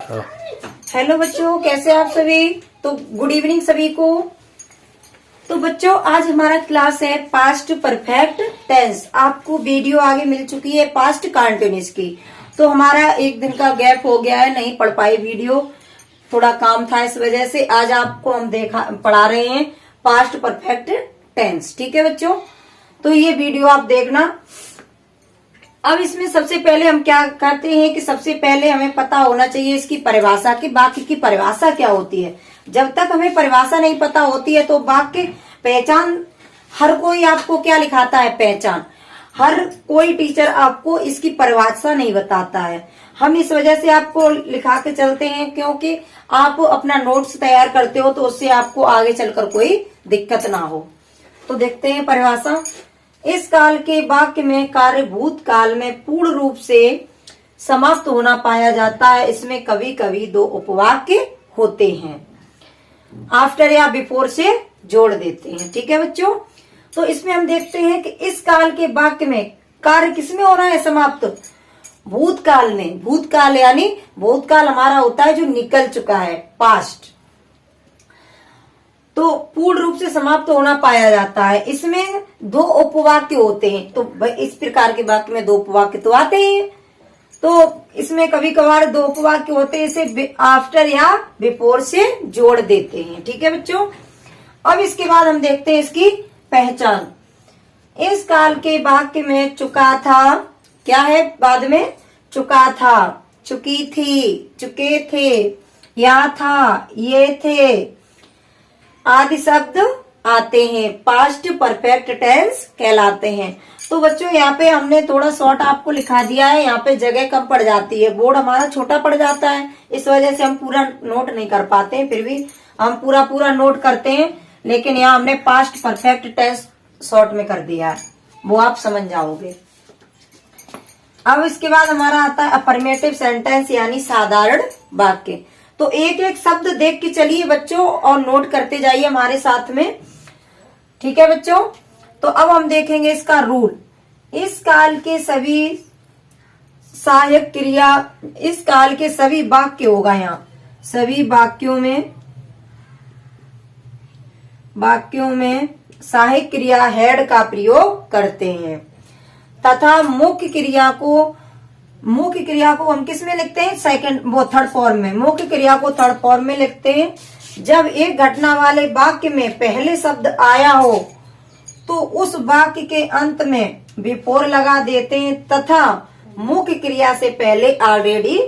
Hello बच्चों, कैसे आप सभी। तो गुड इवनिंग सभी को। तो बच्चों, आज हमारा क्लास है पास्ट परफेक्ट टेंस। आपको वीडियो आगे मिल चुकी है पास्ट कंटिन्यूअस की। तो हमारा एक दिन का गैप हो गया है, नहीं पढ़ पाई वीडियो, थोड़ा काम था, इस वजह से आज आपको हम पढ़ा रहे हैं पास्ट परफेक्ट टेंस। ठीक है बच्चों, तो ये वीडियो आप देखना। अब इसमें सबसे पहले हम क्या करते हैं कि सबसे पहले हमें पता होना चाहिए इसकी परिभाषा की, वाक्य की परिभाषा क्या होती है। जब तक हमें परिभाषा नहीं पता होती है तो वाक्य पहचान, हर कोई आपको क्या लिखाता है, पहचान। हर कोई टीचर आपको इसकी परिभाषा नहीं बताता है। हम इस वजह से आपको लिखा के चलते हैं क्योंकि आप अपना नोट्स तैयार करते हो, तो उससे आपको आगे चलकर कोई दिक्कत ना हो। तो देखते हैं परिभाषा। इस काल के वाक्य में कार्य भूतकाल में पूर्ण रूप से समाप्त होना पाया जाता है। इसमें कभी कभी दो उपवाक्य होते हैं, आफ्टर या बिफोर से जोड़ देते हैं। ठीक है बच्चों, तो इसमें हम देखते हैं कि इस काल के वाक्य में कार्य किसमें हो रहा है समाप्त, भूतकाल में। भूतकाल यानी भूतकाल हमारा होता है जो निकल चुका है, पास्ट। तो पूर्ण रूप से समाप्त होना पाया जाता है। इसमें दो उपवाक्य होते हैं, तो इस प्रकार के वाक्य में दो उपवाक्य तो आते ही हैं। तो इसमें कभी कभार दो उपवाक्य होते हैं, इसे आफ्टर या बिफोर से जोड़ देते हैं। ठीक है बच्चों, अब इसके बाद हम देखते हैं इसकी पहचान। इस काल के वाक्य में चुका था, क्या है बाद में, चुका था, चुकी थी, चुके थे, या था, ये थे आदि शब्द आते हैं, पास्ट परफेक्ट टेंस कहलाते हैं। तो बच्चों यहाँ पे हमने थोड़ा शॉर्ट आपको लिखा दिया है, यहाँ पे जगह कम पड़ जाती है, बोर्ड हमारा छोटा पड़ जाता है, इस वजह से हम पूरा नोट नहीं कर पाते हैं। फिर भी हम पूरा नोट करते हैं, लेकिन यहाँ हमने पास्ट परफेक्ट टेंस शॉर्ट में कर दिया है, वो आप समझ जाओगे। अब इसके बाद हमारा आता है अफर्मेटिव सेंटेंस यानी साधारण वाक्य। तो एक एक शब्द देख के चलिए बच्चों और नोट करते जाइए हमारे साथ में। ठीक है बच्चों, तो अब हम देखेंगे इसका रूल। इस काल के सभी सहायक क्रिया, इस काल के सभी वाक्य होगा यहाँ, सभी वाक्यों में सहायक क्रिया हेड का प्रयोग करते हैं तथा मुख्य क्रिया को हम किस में लिखते हैं, थर्ड फॉर्म में। मुख्य क्रिया को थर्ड फॉर्म में लिखते हैं। जब एक घटना वाले वाक्य में पहले शब्द आया हो तो उस वाक्य के अंत में बिफोर लगा देते हैं तथा मुख्य क्रिया से पहले ऑलरेडी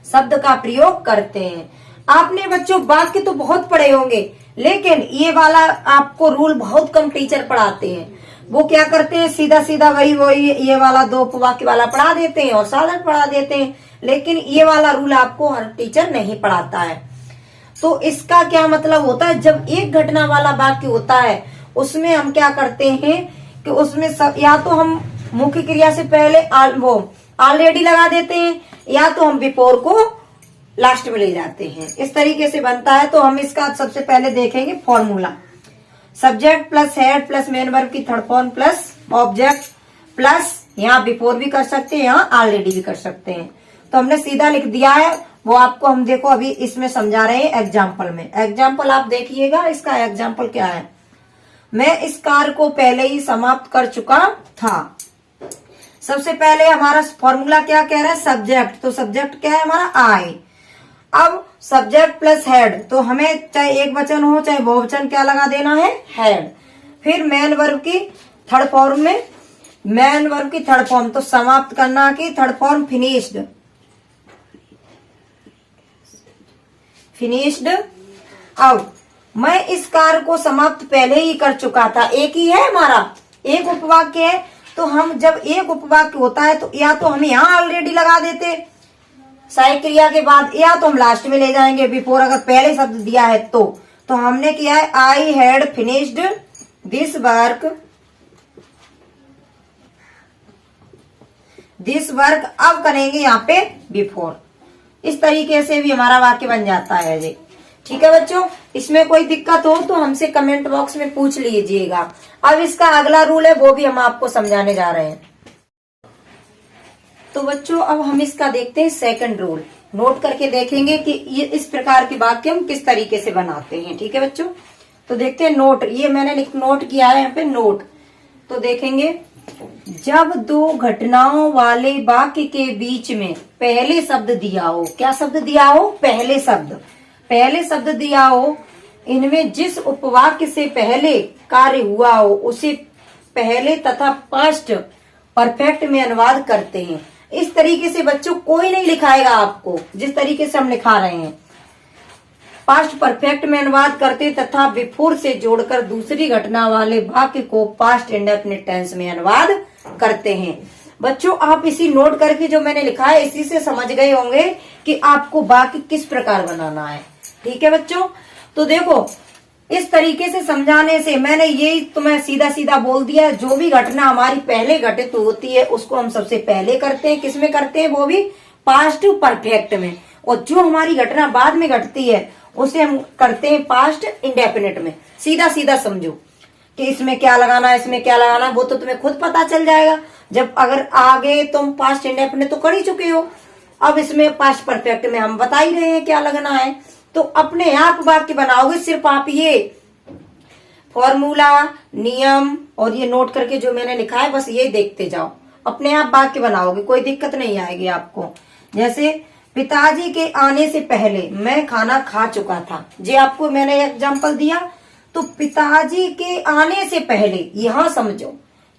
शब्द का प्रयोग करते हैं। आपने बच्चों वाक्य तो बहुत पढ़े होंगे, लेकिन ये वाला आपको रूल बहुत कम टीचर पढ़ाते हैं। वो क्या करते हैं, सीधा सीधा वही ये वाला दो उपवाक्य वाला पढ़ा देते हैं और साधारण पढ़ा देते हैं, लेकिन ये वाला रूल आपको हर टीचर नहीं पढ़ाता है। तो इसका क्या मतलब होता है, जब एक घटना वाला वाक्य होता है उसमें हम क्या करते हैं कि उसमें या तो हम मुख्य क्रिया से पहले वो ऑलरेडी लगा देते हैं, या तो हम बिफोर को लास्ट में ले जाते हैं। इस तरीके से बनता है। तो हम इसका सबसे पहले देखेंगे formula. Subject plus head plus main verb की third form plus object plus, यहाँ बिफोर भी कर सकते हैं, यहाँ ऑलरेडी भी कर सकते हैं। तो हमने सीधा लिख दिया है, वो आपको हम देखो अभी इसमें समझा रहे हैं एग्जाम्पल में। एग्जाम्पल आप देखिएगा, इसका एग्जाम्पल क्या है। मैं इस कार्य को पहले ही समाप्त कर चुका था। सबसे पहले हमारा फॉर्मूला क्या कह रहा है, सब्जेक्ट। तो सब्जेक्ट क्या है हमारा, आई। अब सब्जेक्ट प्लस हेड, तो हमें चाहे एक वचन हो चाहे बहुवचन क्या लगा देना है, हेड। फिर मेन वर्ब की थर्ड फॉर्म में, मेन वर्ब की थर्ड फॉर्म, तो समाप्त करना की थर्ड फॉर्म फिनिश्ड। अब मैं इस कार्य को समाप्त पहले ही कर चुका था, एक ही है हमारा, एक उपवाक्य है। तो हम जब एक उपवाक्य होता है तो या तो हम यहाँ ऑलरेडी लगा देते सहायक क्रिया के बाद, या तो हम लास्ट में ले जाएंगे बिफोर, अगर पहले शब्द दिया है तो हमने किया है I had finished this work. अब करेंगे यहाँ पे बिफोर। इस तरीके से भी हमारा वाक्य बन जाता है जी। ठीक है बच्चों, इसमें कोई दिक्कत हो तो हमसे कमेंट बॉक्स में पूछ लीजिएगा। अब इसका अगला रूल है, वो भी हम आपको समझाने जा रहे हैं। तो बच्चों अब हम इसका देखते हैं सेकंड रूल। नोट करके देखेंगे कि ये इस प्रकार के वाक्य हम किस तरीके से बनाते हैं। ठीक है बच्चों, तो देखते हैं नोट। ये मैंने नोट किया है यहाँ पे नोट। तो देखेंगे, जब दो घटनाओं वाले वाक्य के बीच में पहले शब्द दिया हो, क्या शब्द दिया हो? पहले शब्द दिया हो, इनमें जिस उपवाक्य से पहले कार्य हुआ हो उसे पहले तथा पास्ट परफेक्ट में अनुवाद करते हैं। इस तरीके से बच्चों कोई नहीं लिखाएगा आपको, जिस तरीके से हम लिखा रहे हैं। पास्ट परफेक्ट में अनुवाद करते तथा बिफोर से जोड़कर दूसरी घटना वाले वाक्य को पास्ट इंडेफिनिट टेंस में अनुवाद करते हैं। बच्चों आप इसी नोट करके जो मैंने लिखा है इसी से समझ गए होंगे कि आपको वाक्य किस प्रकार बनाना है। ठीक है बच्चों, तो देखो इस तरीके से समझाने से मैंने यही तुम्हें सीधा सीधा बोल दिया, जो भी घटना हमारी पहले घटित होती है उसको हम सबसे पहले करते हैं। किसमें करते हैं? वो भी पास्ट परफेक्ट में। और जो हमारी घटना बाद में घटती है उसे हम करते हैं पास्ट इंडेफिनिट में। सीधा सीधा समझो कि इसमें क्या लगाना है, इसमें क्या लगाना है, वो तो तुम्हें खुद पता चल जाएगा। जब अगर आगे तुम पास्ट इंडेफिनिट तो कर ही चुके हो, अब इसमें पास्ट परफेक्ट में हम बता ही रहे हैं क्या लगना है, तो अपने आप वाक्य बनाओगे। सिर्फ आप ये फॉर्मूला, नियम और ये नोट करके जो मैंने लिखा है बस ये देखते जाओ, अपने आप वाक्य बनाओगे, कोई दिक्कत नहीं आएगी आपको। जैसे पिताजी के आने से पहले मैं खाना खा चुका था, जे आपको मैंने एग्जांपल दिया। तो पिताजी के आने से पहले, यहां समझो,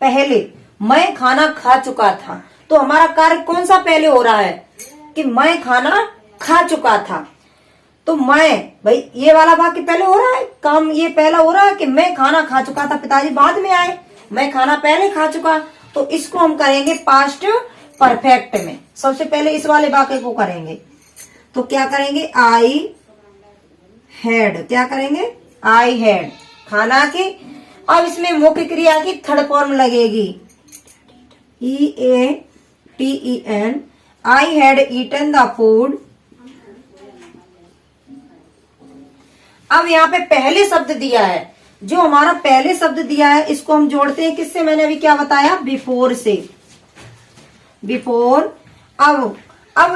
पहले मैं खाना खा चुका था, तो हमारा कार्य कौन सा पहले हो रहा है कि मैं खाना खा चुका था। तो मैं, भाई ये वाला वाक्य पहले हो रहा है, काम ये पहला हो रहा है कि मैं खाना खा चुका था, पिताजी बाद में आए, मैं खाना पहले खा चुका। तो इसको हम करेंगे पास्ट परफेक्ट में। सबसे पहले इस वाले वाक्य को करेंगे, तो क्या करेंगे? आई हैड, क्या करेंगे? आई हैड, खाना के। अब इसमें मुख्य क्रिया की थर्ड फॉर्म लगेगी, EATEN, I had eaten the food. अब यहाँ पे पहले शब्द दिया है, जो हमारा पहले शब्द दिया है इसको हम जोड़ते हैं किससे? मैंने अभी क्या बताया? बिफोर से। बिफोर। अब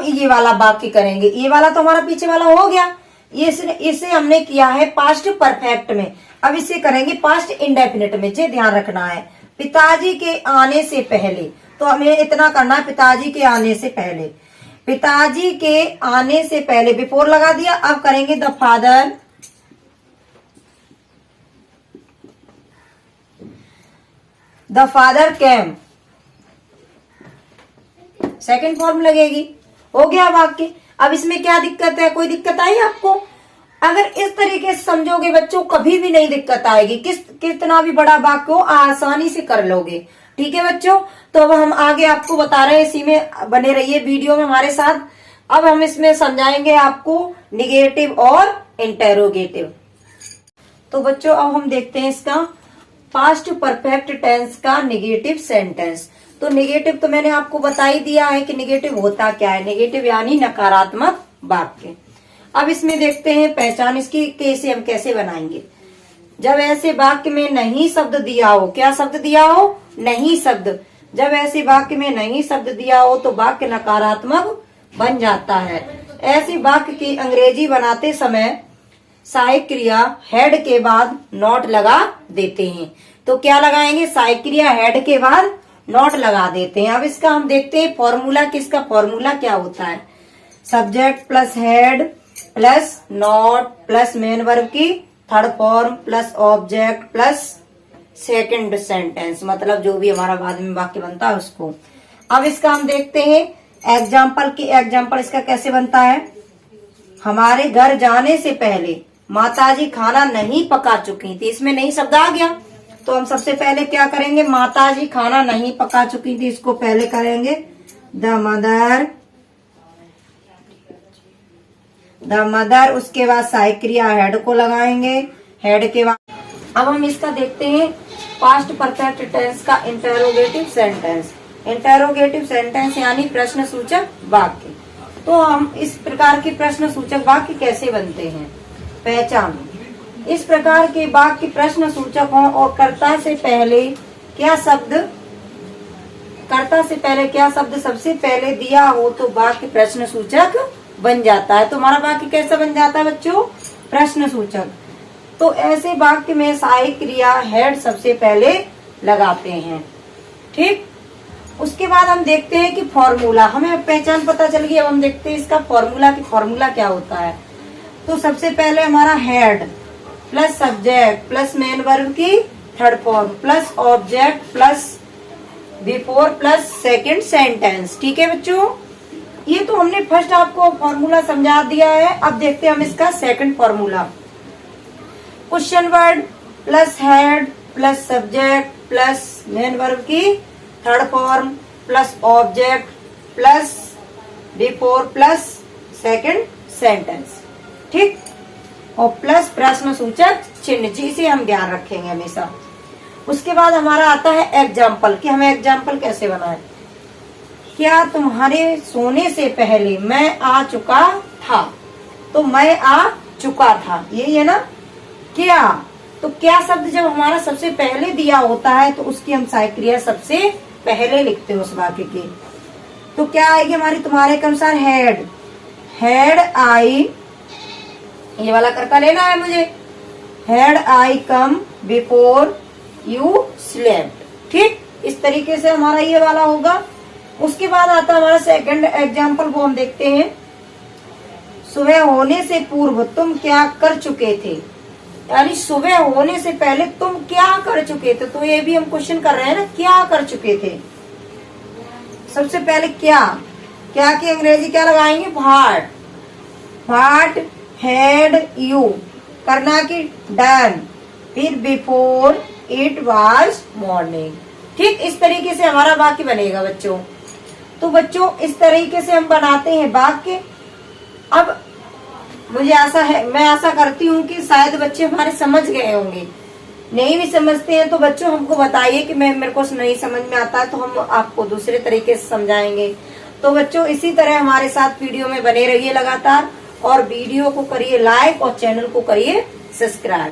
ये वाला वाक्य करेंगे, ये वाला तो हमारा पीछे वाला हो गया, इसे हमने किया है पास्ट परफेक्ट में। अब इसे करेंगे पास्ट इंडेफिनिट में। जे ध्यान रखना है, पिताजी के आने से पहले, तो हमें इतना करना है, पिताजी के आने से पहले। पिताजी के आने से पहले बिफोर लगा दिया। अब करेंगे the father, the father came, second form लगेगी। हो गया वाक्य। अब इसमें क्या दिक्कत है? कोई दिक्कत आई आपको? अगर इस तरीके से समझोगे बच्चों, कभी भी नहीं दिक्कत आएगी। कितना भी बड़ा वाक्य हो आसानी से कर लोगे। ठीक है बच्चों, तो अब हम आगे आपको बता रहे हैं, इसी में बने रहिए वीडियो में हमारे साथ। अब हम इसमें समझाएंगे आपको निगेटिव और इंटेरोगेटिव। तो बच्चों अब हम देखते हैं इसका पास्ट परफेक्ट टेंस का निगेटिव सेंटेंस। तो निगेटिव तो मैंने आपको बता ही दिया है कि निगेटिव होता क्या है। निगेटिव यानी नकारात्मक वाक्य। अब इसमें देखते हैं पहचान इसकी, कैसे हम कैसे बनाएंगे। जब ऐसे वाक्य में नहीं शब्द दिया हो, क्या शब्द दिया हो? नहीं शब्द। जब ऐसे वाक्य में नहीं शब्द दिया हो तो वाक्य नकारात्मक बन जाता है। ऐसे वाक्य की अंग्रेजी बनाते समय सहायक क्रिया हेड के बाद नॉट लगा देते हैं। तो क्या लगाएंगे? सहायक क्रिया हेड के बाद नॉट लगा देते हैं। अब इसका हम देखते हैं फॉर्मूला, किसका फॉर्मूला क्या होता है? Subject plus head plus not plus main verb की third form plus object plus second sentence, मतलब जो भी हमारा बाद में वाक्य बनता है उसको। अब इसका हम देखते हैं एग्जाम्पल इसका कैसे बनता है। हमारे घर जाने से पहले माताजी खाना नहीं पका चुकी थी। इसमें नहीं शब्द आ गया, तो हम सबसे पहले क्या करेंगे? माताजी खाना नहीं पका चुकी थी, इसको पहले करेंगे द मदर। उसके बाद सहायक क्रिया हेड को लगाएंगे, हेड के बाद। अब हम इसका देखते हैं पास्ट परफेक्ट टेंस का इंटेरोगेटिव सेंटेंस। इंटेरोगेटिव सेंटेंस यानी प्रश्न सूचक वाक्य। तो हम इस प्रकार के प्रश्न सूचक वाक्य कैसे बनते हैं? पहचान। इस प्रकार के वाक्य प्रश्न सूचक हों और कर्ता से पहले क्या शब्द सबसे पहले दिया हो तो वाक्य प्रश्न सूचक बन जाता है। तो हमारा वाक्य कैसा बन जाता है बच्चों? प्रश्न सूचक। तो ऐसे वाक्य में सहायक क्रिया हेड सबसे पहले लगाते हैं। ठीक, उसके बाद हम देखते हैं कि फॉर्मूला, हमें पहचान पता चल गई। अब हम देखते हैं इसका फॉर्मूला कि फॉर्मूला क्या होता है। तो सबसे पहले हमारा head plus subject plus main verb की third form plus object plus before plus second sentence. ठीक है बच्चों, ये तो हमने फर्स्ट आपको फॉर्मूला समझा दिया है। अब देखते हैं हम इसका second formula. Question word plus head plus subject plus main verb की third form plus object plus before plus second sentence. ठीक, और प्लस प्रश्न सूचक चिन्ह, जिसे हम ध्यान रखेंगे हमेशा। उसके बाद हमारा आता है एग्जाम्पल, कि हमें एग्जाम्पल कैसे बनाएं। क्या तुम्हारे सोने से पहले मैं आ चुका था? तो मैं आ चुका था, यही है ना। क्या, तो क्या शब्द जब हमारा सबसे पहले दिया होता है तो उसकी हम सहायक क्रिया सबसे पहले लिखते हैं उस वाक्य की। तो क्या आएगी हमारी तुम्हारे के अनुसार? हेड, हेड आई, ये वाला करका लेना है मुझे। Head I come before you slept. ठीक, इस तरीके से हमारा ये वाला होगा। उसके बाद आता है हमारा सेकंड एग्जाम्पल, वो हम देखते हैं। सुबह होने से पूर्व तुम क्या कर चुके थे? यानी सुबह होने से पहले तुम क्या कर चुके थे। तो ये भी हम क्वेश्चन कर रहे हैं ना, क्या कर चुके थे। सबसे पहले क्या, क्या की अंग्रेजी क्या लगाएंगे? व्हाट, व्हाट हैड यू, करना की डन, फिर बिफोर इट वाज मॉर्निंग। ठीक, इस तरीके से हमारा वाक्य बनेगा बच्चों। तो बच्चों इस तरीके से हम बनाते हैं वाक्य। अब मुझे आशा है, मैं आशा करती हूँ कि शायद बच्चे हमारे समझ गए होंगे। नहीं भी समझते हैं तो बच्चों हमको बताइए कि मेरे को नहीं समझ में आता है, तो हम आपको दूसरे तरीके से समझाएंगे। तो बच्चों इसी तरह हमारे साथ वीडियो में बने रहिए लगातार, और वीडियो को करिए लाइक और चैनल को करिए सब्सक्राइब।